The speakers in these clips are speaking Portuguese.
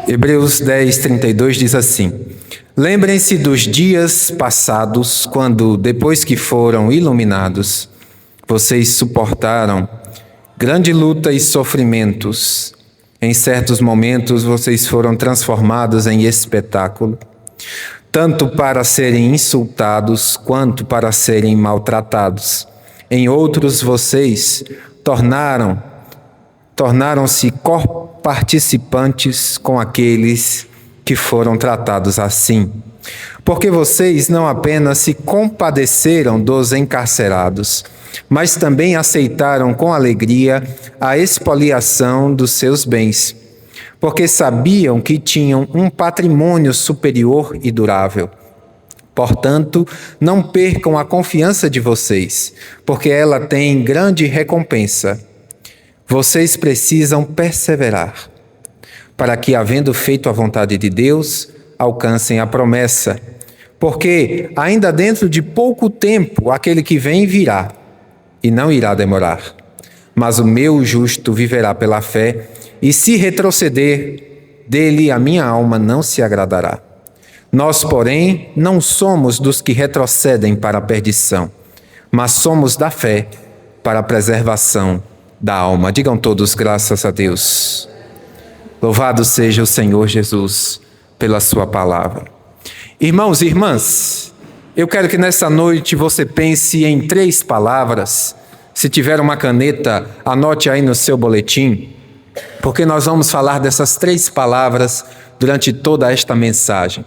Hebreus 10, 32 diz assim: Lembrem-se dos dias passados, quando, depois que foram iluminados, vocês suportaram grande luta e sofrimentos. Em certos momentos, vocês foram transformados em espetáculo, tanto para serem insultados quanto para serem maltratados. Em outros, vocês tornaram-se participantes com aqueles que foram tratados assim. Porque vocês não apenas se compadeceram dos encarcerados, mas também aceitaram com alegria a expoliação dos seus bens, porque sabiam que tinham um patrimônio superior e durável. Portanto, não percam a confiança de vocês, porque ela tem grande recompensa. Vocês precisam perseverar, para que, havendo feito a vontade de Deus, alcancem a promessa. Porque, ainda dentro de pouco tempo, aquele que vem virá, e não irá demorar. Mas o meu justo viverá pela fé, e se retroceder, dele a minha alma não se agradará. Nós, porém, não somos dos que retrocedem para a perdição, mas somos da fé para a preservação da alma. Digam todos, graças a Deus. Louvado seja o Senhor Jesus pela sua palavra. Irmãos e irmãs, eu quero que nessa noite você pense em 3 palavras. Se tiver uma caneta, anote aí no seu boletim, porque nós vamos falar dessas 3 palavras durante toda esta mensagem: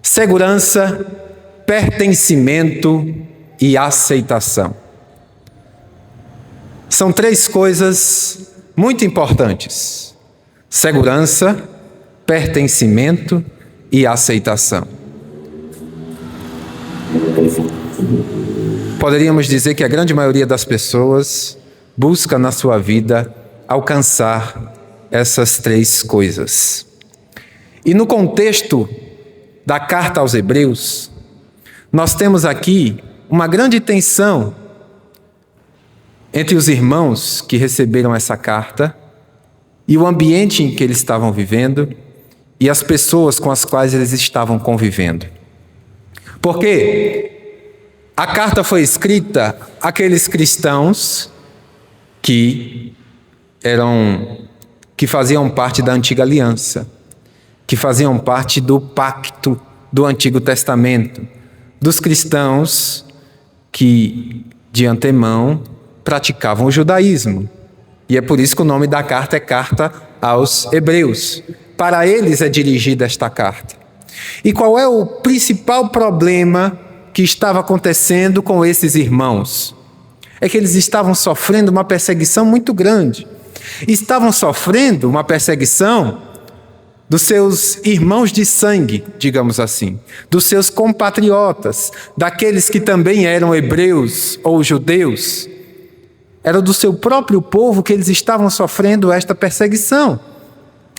segurança, pertencimento e aceitação. São 3 coisas muito importantes: segurança, pertencimento e aceitação. Poderíamos dizer que a grande maioria das pessoas busca na sua vida alcançar essas 3 coisas. E no contexto da carta aos Hebreus, nós temos aqui uma grande tensão entre os irmãos que receberam essa carta e o ambiente em que eles estavam vivendo e as pessoas com as quais eles estavam convivendo. Porque a carta foi escrita àqueles cristãos que faziam parte da antiga aliança, que faziam parte do pacto do Antigo Testamento, dos cristãos que, de antemão, praticavam o judaísmo. E é por isso que o nome da carta é Carta aos Hebreus. Para eles é dirigida esta carta. E qual é o principal problema que estava acontecendo com esses irmãos? É que eles estavam sofrendo uma perseguição muito grande. Estavam sofrendo uma perseguição dos seus irmãos de sangue, digamos assim, dos seus compatriotas, daqueles que também eram hebreus ou judeus. Era do seu próprio povo que eles estavam sofrendo esta perseguição.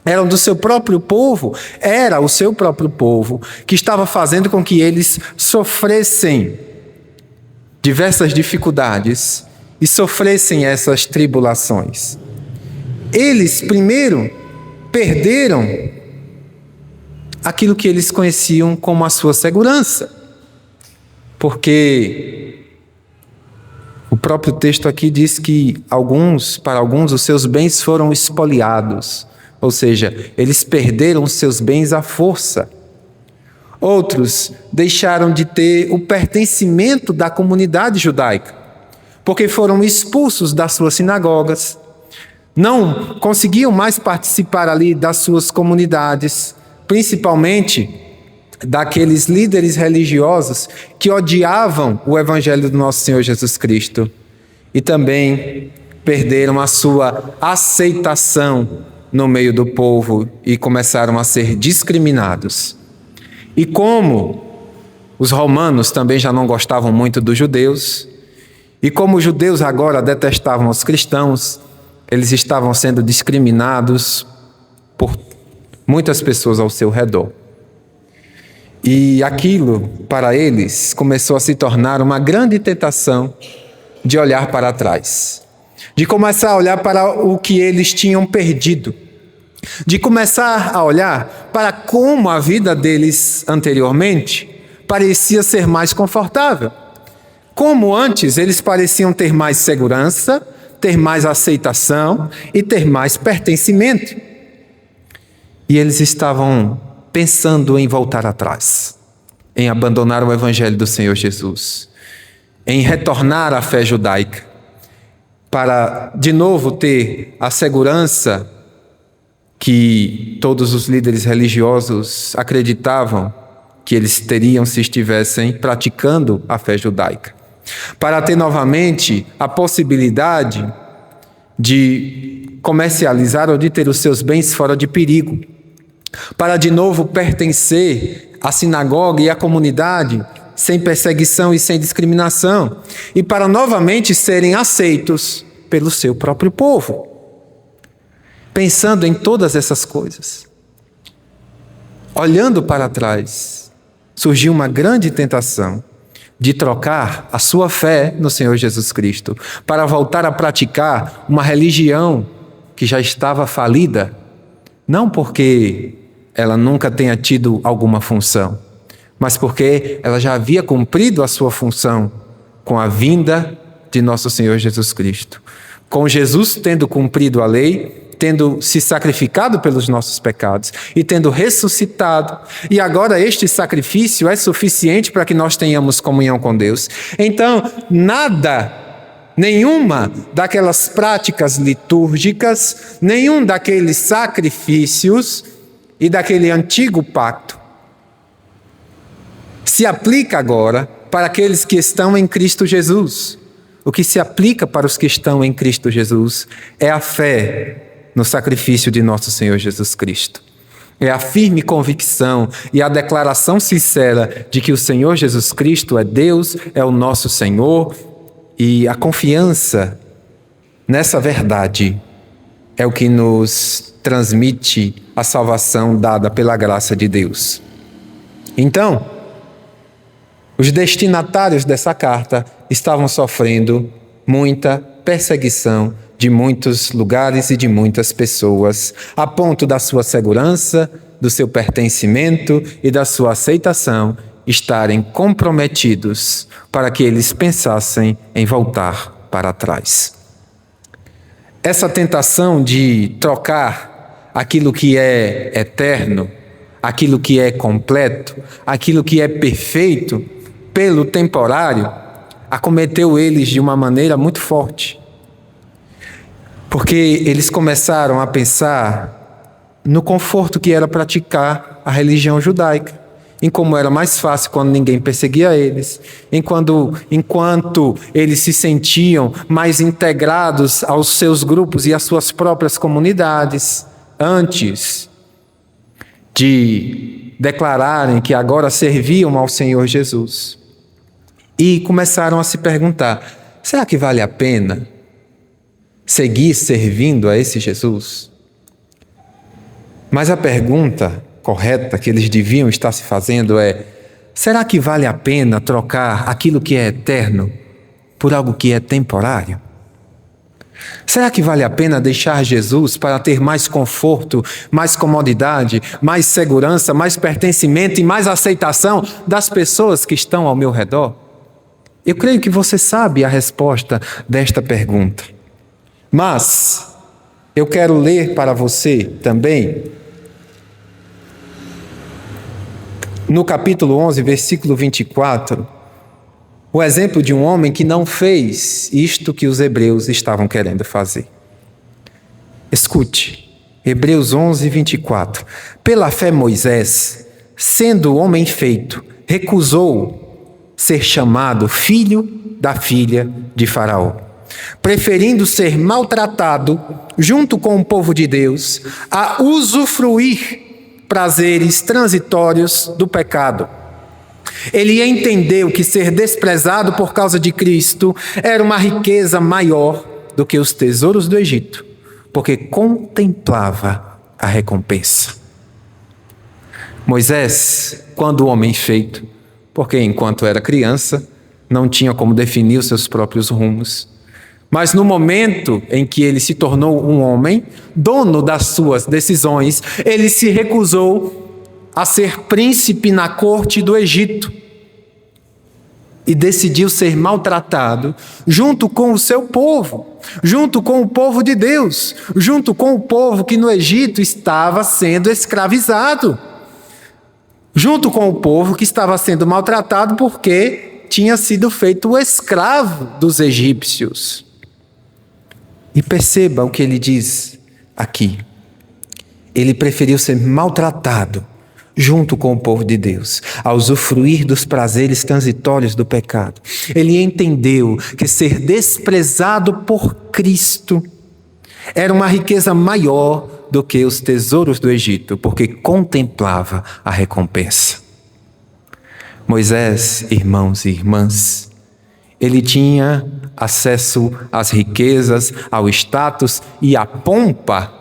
Era do seu próprio povo, era o seu próprio povo que estava fazendo com que eles sofressem diversas dificuldades e sofressem essas tribulações. Eles, primeiro, perderam aquilo que eles conheciam como a sua segurança, porque o próprio texto aqui diz que para alguns, os seus bens foram espoliados, ou seja, eles perderam os seus bens à força. Outros deixaram de ter o pertencimento da comunidade judaica, porque foram expulsos das suas sinagogas, não conseguiam mais participar ali das suas comunidades, principalmente daqueles líderes religiosos que odiavam o evangelho do nosso Senhor Jesus Cristo, e também perderam a sua aceitação no meio do povo e começaram a ser discriminados. E como os romanos também já não gostavam muito dos judeus, e como os judeus agora detestavam os cristãos, eles estavam sendo discriminados por muitas pessoas ao seu redor. E aquilo, para eles, começou a se tornar uma grande tentação de olhar para trás, de começar a olhar para o que eles tinham perdido. de começar a olhar para como a vida deles anteriormente parecia ser mais confortável. Como antes eles pareciam ter mais segurança, ter mais aceitação e ter mais pertencimento. E eles estavam pensando em voltar atrás, em abandonar o Evangelho do Senhor Jesus, em retornar à fé judaica, para de novo ter a segurança que todos os líderes religiosos acreditavam que eles teriam se estivessem praticando a fé judaica, para ter novamente a possibilidade de comercializar ou de ter os seus bens fora de perigo, para de novo pertencer à sinagoga e à comunidade sem perseguição e sem discriminação, e para novamente serem aceitos pelo seu próprio povo. Pensando em todas essas coisas, olhando para trás, surgiu uma grande tentação de trocar a sua fé no Senhor Jesus Cristo para voltar a praticar uma religião que já estava falida, não porque ela nunca tenha tido alguma função, mas porque ela já havia cumprido a sua função com a vinda de nosso Senhor Jesus Cristo. Com Jesus tendo cumprido a lei, tendo se sacrificado pelos nossos pecados e tendo ressuscitado, e agora este sacrifício é suficiente para que nós tenhamos comunhão com Deus. Então, nenhuma daquelas práticas litúrgicas, nenhum daqueles sacrifícios e daquele antigo pacto se aplica agora para aqueles que estão em Cristo Jesus. O que se aplica para os que estão em Cristo Jesus é a fé no sacrifício de nosso Senhor Jesus Cristo. É a firme convicção e a declaração sincera de que o Senhor Jesus Cristo é Deus, é o nosso Senhor, e a confiança nessa verdade é o que nos transmite a salvação dada pela graça de Deus. Então, os destinatários dessa carta estavam sofrendo muita perseguição de muitos lugares e de muitas pessoas, a ponto da sua segurança, do seu pertencimento e da sua aceitação estarem comprometidos para que eles pensassem em voltar para trás. Essa tentação de trocar aquilo que é eterno, aquilo que é completo, aquilo que é perfeito, pelo temporário, acometeu eles de uma maneira muito forte. Porque eles começaram a pensar no conforto que era praticar a religião judaica, em como era mais fácil quando ninguém perseguia eles, enquanto eles se sentiam mais integrados aos seus grupos e às suas próprias comunidades, antes de declararem que agora serviam ao Senhor Jesus. E começaram a se perguntar: será que vale a pena seguir servindo a esse Jesus? Mas a pergunta correta que eles deviam estar se fazendo é: será que vale a pena trocar aquilo que é eterno por algo que é temporário? Será que vale a pena deixar Jesus para ter mais conforto, mais comodidade, mais segurança, mais pertencimento e mais aceitação das pessoas que estão ao meu redor? Eu creio que você sabe a resposta desta pergunta. Mas eu quero ler para você também, no capítulo 11, versículo 24, o exemplo de um homem que não fez isto que os hebreus estavam querendo fazer. Escute, Hebreus 11, 24. Pela fé Moisés, sendo homem feito, recusou ser chamado filho da filha de Faraó, preferindo ser maltratado junto com o povo de Deus a usufruir prazeres transitórios do pecado. Ele entendeu que ser desprezado por causa de Cristo era uma riqueza maior do que os tesouros do Egito, porque contemplava a recompensa. Moisés, quando homem feito, porque enquanto era criança, não tinha como definir os seus próprios rumos, Mas no momento em que ele se tornou um homem, dono das suas decisões, ele se recusou a ser príncipe na corte do Egito e decidiu ser maltratado junto com o seu povo, junto com o povo de Deus, junto com o povo que no Egito estava sendo escravizado, junto com o povo que estava sendo maltratado porque tinha sido feito o escravo dos egípcios. E perceba o que ele diz aqui. Ele preferiu ser maltratado junto com o povo de Deus, a usufruir dos prazeres transitórios do pecado. Ele entendeu que ser desprezado por Cristo era uma riqueza maior do que os tesouros do Egito, porque contemplava a recompensa. Moisés, irmãos e irmãs, ele tinha acesso às riquezas, ao status e à pompa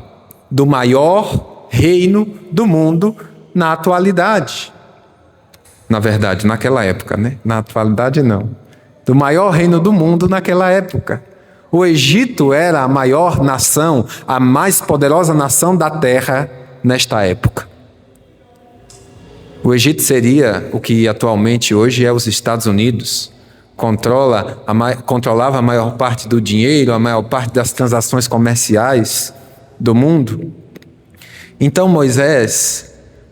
do maior reino do mundo na atualidade. Na verdade, naquela época, né? Na atualidade, não. Do maior reino do mundo naquela época. O Egito era a maior nação, a mais poderosa nação da terra nesta época. O Egito seria o que atualmente hoje é os Estados Unidos. Controlava a maior parte do dinheiro, a maior parte das transações comerciais do mundo. Então Moisés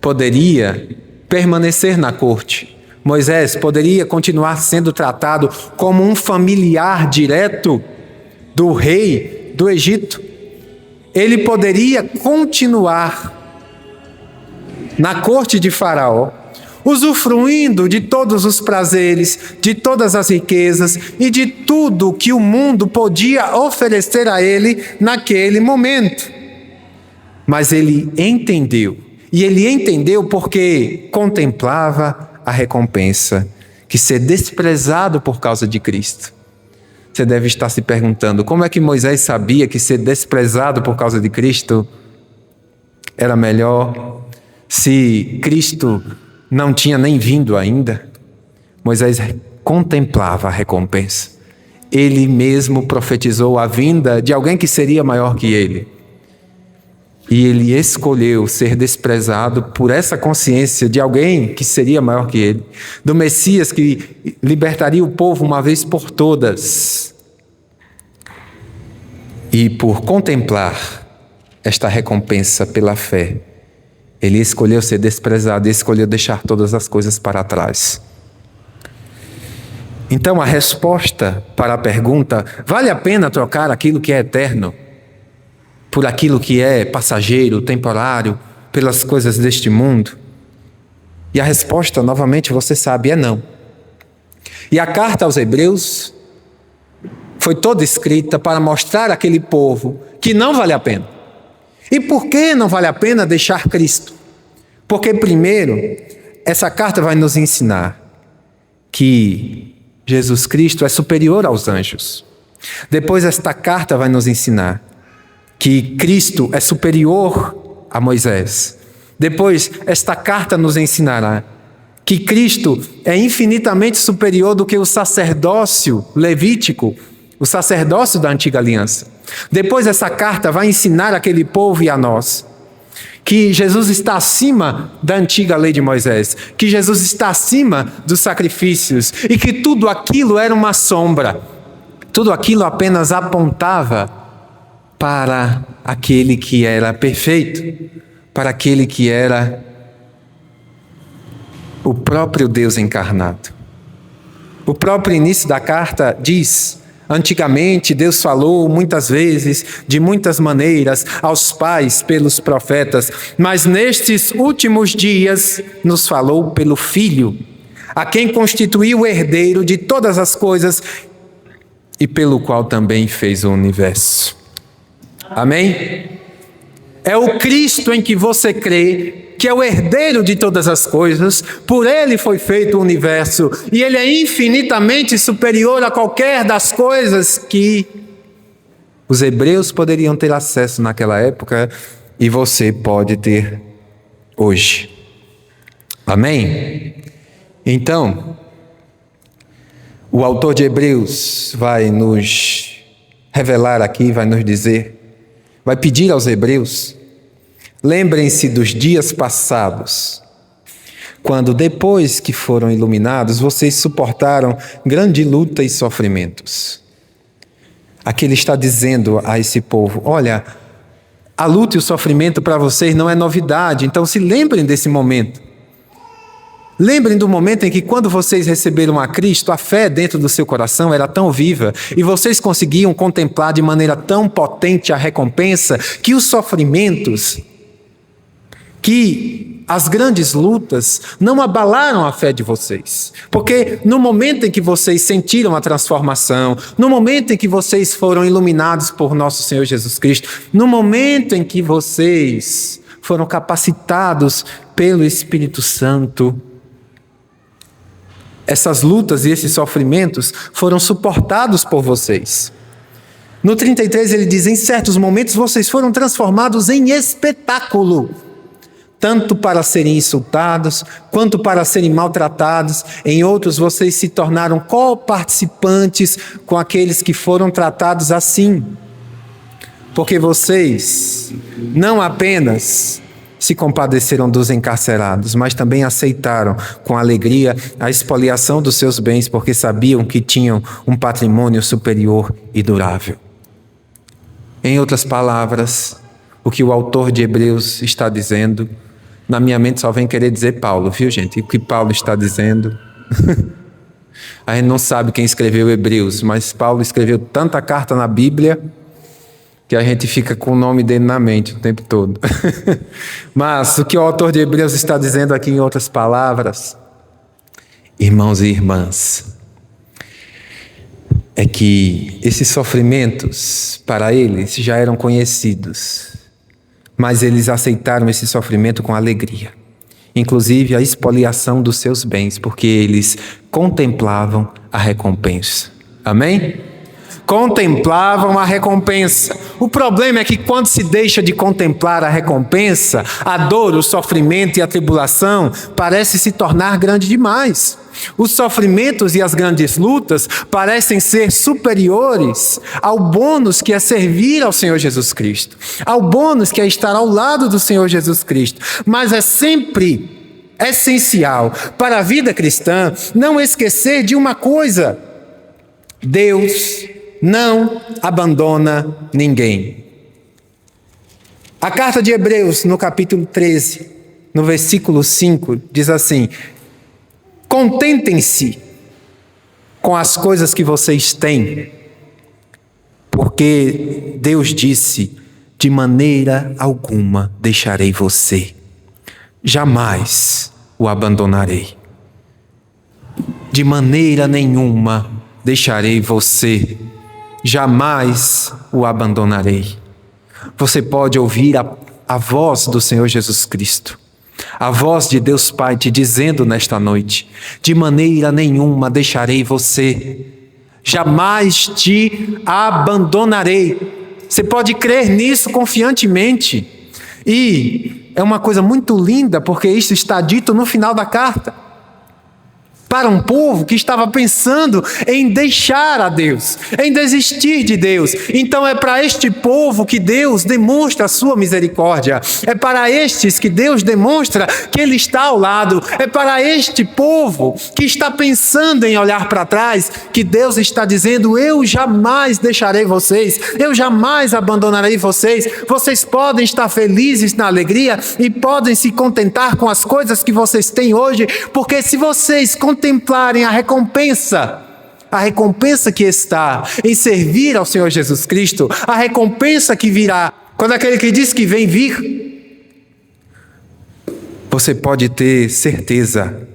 poderia permanecer na corte. Moisés poderia continuar sendo tratado como um familiar direto do rei do Egito. Ele poderia continuar na corte de Faraó, usufruindo de todos os prazeres, de todas as riquezas e de tudo que o mundo podia oferecer a ele naquele momento. Mas ele entendeu, e ele entendeu porque contemplava a recompensa, que ser desprezado por causa de Cristo. Você deve estar se perguntando, como é que Moisés sabia que ser desprezado por causa de Cristo era melhor, se Cristo não tinha nem vindo ainda? Moisés contemplava a recompensa. Ele mesmo profetizou a vinda de alguém que seria maior que ele. E ele escolheu ser desprezado por essa consciência de alguém que seria maior que ele, do Messias que libertaria o povo uma vez por todas. E por contemplar esta recompensa pela fé, ele escolheu ser desprezado e escolheu deixar todas as coisas para trás. Então a resposta para a pergunta, vale a pena trocar aquilo que é eterno por aquilo que é passageiro, temporário, pelas coisas deste mundo? E a resposta, novamente, você sabe, é não. E a carta aos Hebreus foi toda escrita para mostrar àquele povo que não vale a pena. E por que não vale a pena deixar Cristo? Porque, primeiro, essa carta vai nos ensinar que Jesus Cristo é superior aos anjos. Depois, esta carta vai nos ensinar que Cristo é superior a Moisés. Depois, esta carta nos ensinará que Cristo é infinitamente superior do que o sacerdócio levítico, o sacerdócio da antiga aliança. Depois, essa carta vai ensinar aquele povo e a nós que Jesus está acima da antiga lei de Moisés, que Jesus está acima dos sacrifícios e que tudo aquilo era uma sombra, tudo aquilo apenas apontava para aquele que era perfeito, para aquele que era o próprio Deus encarnado. O próprio início da carta diz: antigamente Deus falou muitas vezes, de muitas maneiras, aos pais pelos profetas, mas nestes últimos dias nos falou pelo Filho, a quem constituiu o herdeiro de todas as coisas e pelo qual também fez o universo. Amém? É o Cristo em que você crê, que é o herdeiro de todas as coisas, por ele foi feito o universo, e ele é infinitamente superior a qualquer das coisas que os hebreus poderiam ter acesso naquela época, e você pode ter hoje. Amém? Então, o autor de Hebreus vai nos revelar aqui, vai nos dizer, vai pedir aos hebreus: lembrem-se dos dias passados, quando depois que foram iluminados, vocês suportaram grande luta e sofrimentos. Aqui ele está dizendo a esse povo: olha, a luta e o sofrimento para vocês não é novidade, então se lembrem desse momento. Lembrem do momento em que, quando vocês receberam a Cristo, a fé dentro do seu coração era tão viva e vocês conseguiam contemplar de maneira tão potente a recompensa, que os sofrimentos, que as grandes lutas não abalaram a fé de vocês. Porque no momento em que vocês sentiram a transformação, no momento em que vocês foram iluminados por nosso Senhor Jesus Cristo, no momento em que vocês foram capacitados pelo Espírito Santo, essas lutas e esses sofrimentos foram suportados por vocês. No 33 ele diz: em certos momentos vocês foram transformados em espetáculo, tanto para serem insultados, quanto para serem maltratados. Em outros vocês se tornaram coparticipantes com aqueles que foram tratados assim. Porque vocês não apenas se compadeceram dos encarcerados, mas também aceitaram com alegria a expoliação dos seus bens, porque sabiam que tinham um patrimônio superior e durável. Em outras palavras, o que o autor de Hebreus está dizendo, na minha mente só vem querer dizer Paulo, viu, gente? O que Paulo está dizendo? A gente não sabe quem escreveu Hebreus, mas Paulo escreveu tanta carta na Bíblia que a gente fica com o nome dele na mente o tempo todo. Mas o que o autor de Hebreus está dizendo aqui, em outras palavras, irmãos e irmãs, é que esses sofrimentos para eles já eram conhecidos, mas eles aceitaram esse sofrimento com alegria, inclusive a expoliação dos seus bens, porque eles contemplavam a recompensa. Amém? Contemplavam a recompensa. O problema é que, quando se deixa de contemplar a recompensa, a dor, o sofrimento e a tribulação parece se tornar grande demais. Os sofrimentos e as grandes lutas parecem ser superiores ao bônus que é servir ao Senhor Jesus Cristo, ao bônus que é estar ao lado do Senhor Jesus Cristo. Mas é sempre essencial para a vida cristã não esquecer de uma coisa: Deus não abandona ninguém. A carta de Hebreus, no capítulo 13, no versículo 5, diz assim: contentem-se com as coisas que vocês têm, porque Deus disse: de maneira alguma deixarei você, jamais o abandonarei. De maneira nenhuma deixarei você, jamais o abandonarei. Você pode ouvir a voz do Senhor Jesus Cristo, a voz de Deus Pai te dizendo nesta noite: de maneira nenhuma deixarei você, jamais te abandonarei. Você pode crer nisso confiantemente. E é uma coisa muito linda, porque isso está dito no final da carta, para um povo que estava pensando em deixar a Deus, em desistir de Deus. Então é para este povo que Deus demonstra a sua misericórdia. É para estes que Deus demonstra que Ele está ao lado. É para este povo que está pensando em olhar para trás que Deus está dizendo: eu jamais deixarei vocês, eu jamais abandonarei vocês. Vocês podem estar felizes na alegria e podem se contentar com as coisas que vocês têm hoje, porque se vocês contemplarem a recompensa que está em servir ao Senhor Jesus Cristo, a recompensa que virá quando aquele que diz que vem vir, você pode ter certeza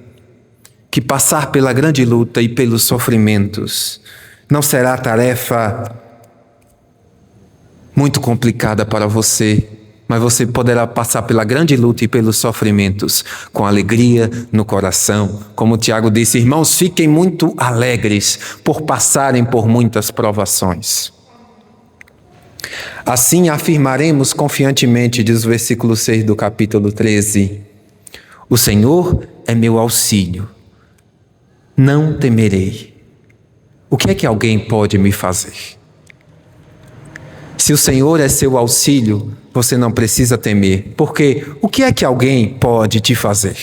que passar pela grande luta e pelos sofrimentos não será tarefa muito complicada para você, mas você poderá passar pela grande luta e pelos sofrimentos com alegria no coração. Como Tiago disse: irmãos, fiquem muito alegres por passarem por muitas provações. Assim afirmaremos confiantemente, diz o versículo 6 do capítulo 13: o Senhor é meu auxílio, não temerei. O que é que alguém pode me fazer? Se o Senhor é seu auxílio, você não precisa temer, porque o que é que alguém pode te fazer?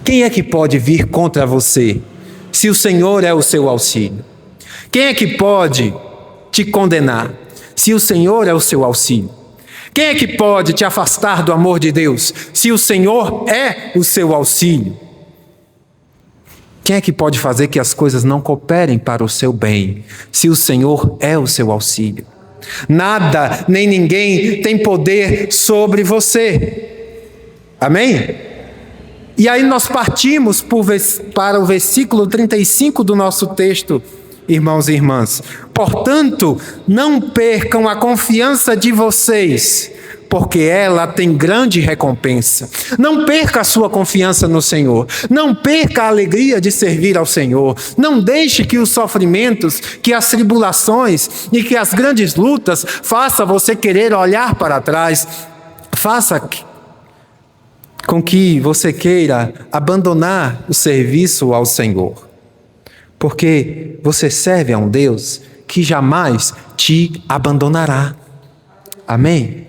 Quem é que pode vir contra você, se o Senhor é o seu auxílio? Quem é que pode te condenar, se o Senhor é o seu auxílio? Quem é que pode te afastar do amor de Deus, se o Senhor é o seu auxílio? Quem é que pode fazer que as coisas não cooperem para o seu bem, se o Senhor é o seu auxílio? Nada, nem ninguém tem poder sobre você. Amém? E aí nós partimos para o versículo 35 do nosso texto, irmãos e irmãs. Portanto, não percam a confiança de vocês, porque ela tem grande recompensa. Não perca a sua confiança no Senhor. Não perca a alegria de servir ao Senhor. Não deixe que os sofrimentos, que as tribulações e que as grandes lutas façam você querer olhar para trás. Faça com que você queira abandonar o serviço ao Senhor. Porque você serve a um Deus que jamais te abandonará. Amém?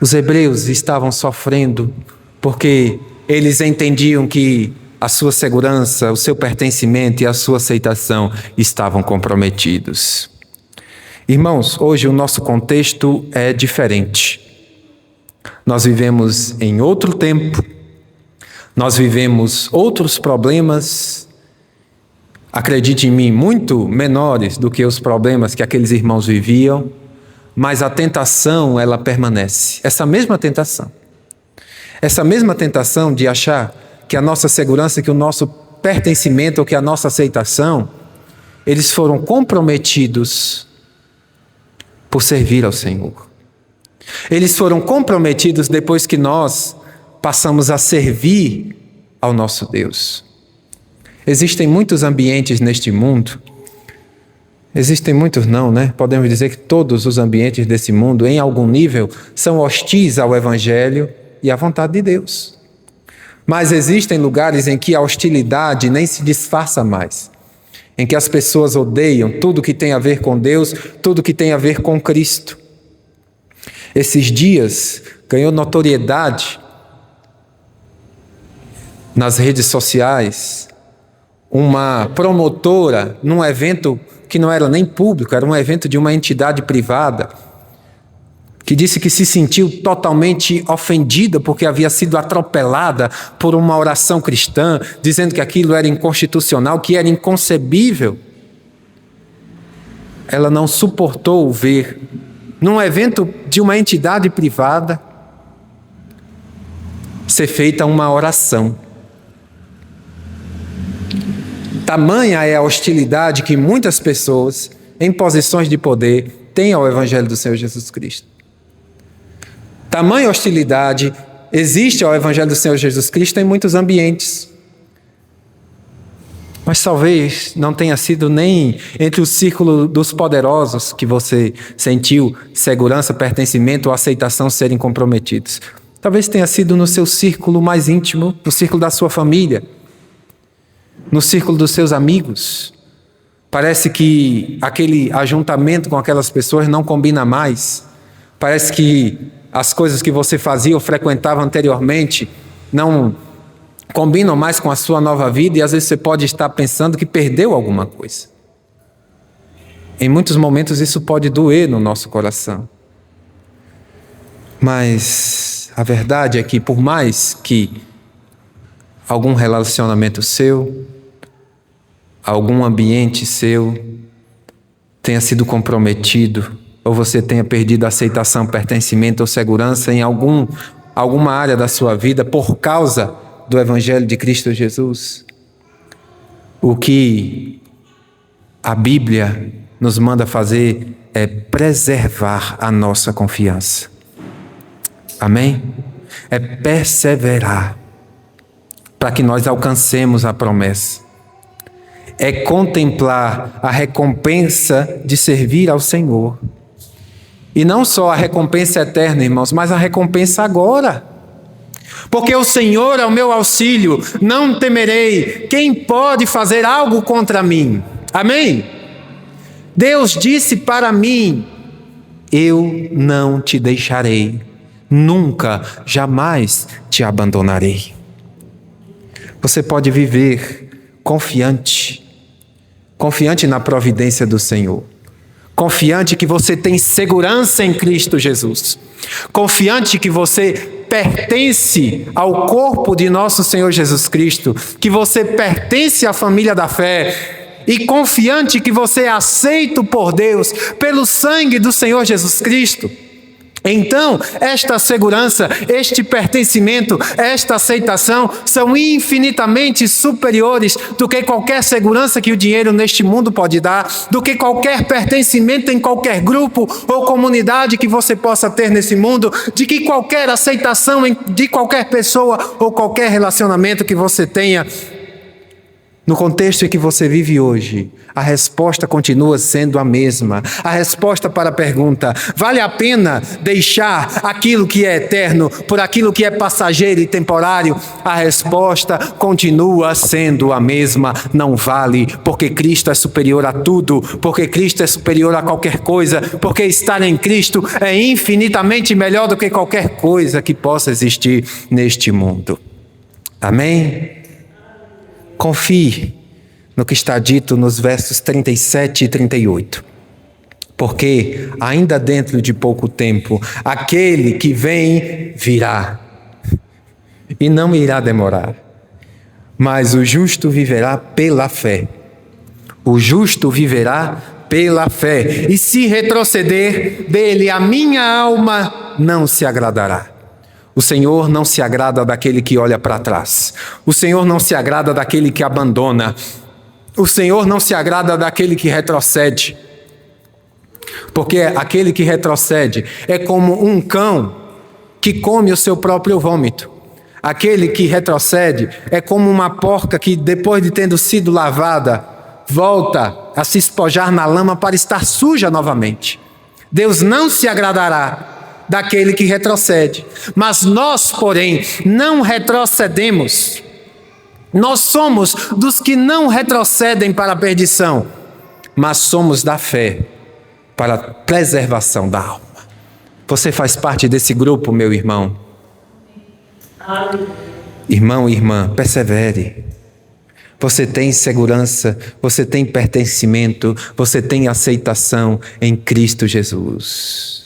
Os hebreus estavam sofrendo porque eles entendiam que a sua segurança, o seu pertencimento e a sua aceitação estavam comprometidos. Irmãos, hoje o nosso contexto é diferente. Nós vivemos em outro tempo, nós vivemos outros problemas, acredite em mim, muito menores do que os problemas que aqueles irmãos viviam, mas a tentação, ela permanece. Essa mesma tentação de achar que a nossa segurança, que o nosso pertencimento, ou que a nossa aceitação, eles foram comprometidos por servir ao Senhor. Eles foram comprometidos depois que nós passamos a servir ao nosso Deus. Existem muitos ambientes neste mundo. Existem muitos não, né? Podemos dizer que todos os ambientes desse mundo, em algum nível, são hostis ao Evangelho e à vontade de Deus. Mas existem lugares em que a hostilidade nem se disfarça mais, em que as pessoas odeiam tudo que tem a ver com Deus, tudo que tem a ver com Cristo. Esses dias ganhou notoriedade nas redes sociais uma promotora num evento que não era nem público, era um evento de uma entidade privada, que disse que se sentiu totalmente ofendida porque havia sido atropelada por uma oração cristã, dizendo que aquilo era inconstitucional, que era inconcebível. Ela não suportou ver, num evento de uma entidade privada, ser feita uma oração. Tamanha é a hostilidade que muitas pessoas, em posições de poder, têm ao Evangelho do Senhor Jesus Cristo. Tamanha hostilidade existe ao Evangelho do Senhor Jesus Cristo em muitos ambientes. Mas talvez não tenha sido nem entre o círculo dos poderosos que você sentiu segurança, pertencimento ou aceitação serem comprometidos. Talvez tenha sido no seu círculo mais íntimo, no círculo da sua família, no círculo dos seus amigos. Parece que aquele ajuntamento com aquelas pessoas não combina mais. Parece que as coisas que você fazia ou frequentava anteriormente não combinam mais com a sua nova vida, e às vezes você pode estar pensando que perdeu alguma coisa. Em muitos momentos isso pode doer no nosso coração. Mas a verdade é que por mais que algum relacionamento seu, algum ambiente seu tenha sido comprometido, ou você tenha perdido a aceitação, pertencimento ou segurança em alguma área da sua vida por causa do Evangelho de Cristo Jesus, o que a Bíblia nos manda fazer é preservar a nossa confiança. Amém? É perseverar para que nós alcancemos a promessa. É contemplar a recompensa de servir ao Senhor. E não só a recompensa eterna, irmãos, mas a recompensa agora. Porque o Senhor é o meu auxílio, não temerei. Quem pode fazer algo contra mim? Amém? Deus disse para mim: eu não te deixarei, nunca, jamais te abandonarei. Você pode viver confiante na providência do Senhor, confiante que você tem segurança em Cristo Jesus, confiante que você pertence ao corpo de nosso Senhor Jesus Cristo, que você pertence à família da fé, e confiante que você é aceito por Deus pelo sangue do Senhor Jesus Cristo. Então, esta segurança, este pertencimento, esta aceitação são infinitamente superiores do que qualquer segurança que o dinheiro neste mundo pode dar, do que qualquer pertencimento em qualquer grupo ou comunidade que você possa ter nesse mundo, de que qualquer aceitação de qualquer pessoa ou qualquer relacionamento que você tenha. No contexto em que você vive hoje, a resposta continua sendo a mesma. A resposta para a pergunta: vale a pena deixar aquilo que é eterno por aquilo que é passageiro e temporário? A resposta continua sendo a mesma: não vale, porque Cristo é superior a tudo, porque Cristo é superior a qualquer coisa, porque estar em Cristo é infinitamente melhor do que qualquer coisa que possa existir neste mundo. Amém? Confie no que está dito nos versos 37 e 38. Porque ainda dentro de pouco tempo, aquele que vem virá, e não irá demorar. Mas o justo viverá pela fé. O justo viverá pela fé. E se retroceder dele, a minha alma não se agradará. O Senhor não se agrada daquele que olha para trás. O Senhor não se agrada daquele que abandona. O Senhor não se agrada daquele que retrocede. Porque aquele que retrocede é como um cão que come o seu próprio vômito. Aquele que retrocede é como uma porca que, depois de tendo sido lavada, volta a se espojar na lama para estar suja novamente. Deus não se agradará daquele que retrocede. Mas nós, porém, não retrocedemos. Nós somos dos que não retrocedem para a perdição, mas somos da fé para a preservação da alma. Você faz parte desse grupo, meu irmão. Irmão e irmã, persevere. Você tem segurança, você tem pertencimento, você tem aceitação em Cristo Jesus.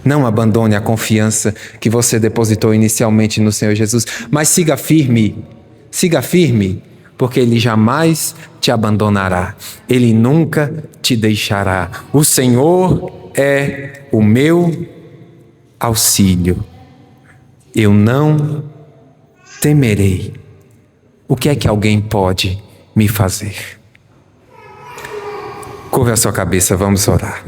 Não abandone a confiança que você depositou inicialmente no Senhor Jesus, mas siga firme, porque Ele jamais te abandonará, Ele nunca te deixará. O Senhor é o meu auxílio, eu não temerei. O que é que alguém pode me fazer? Curva a sua cabeça, vamos orar.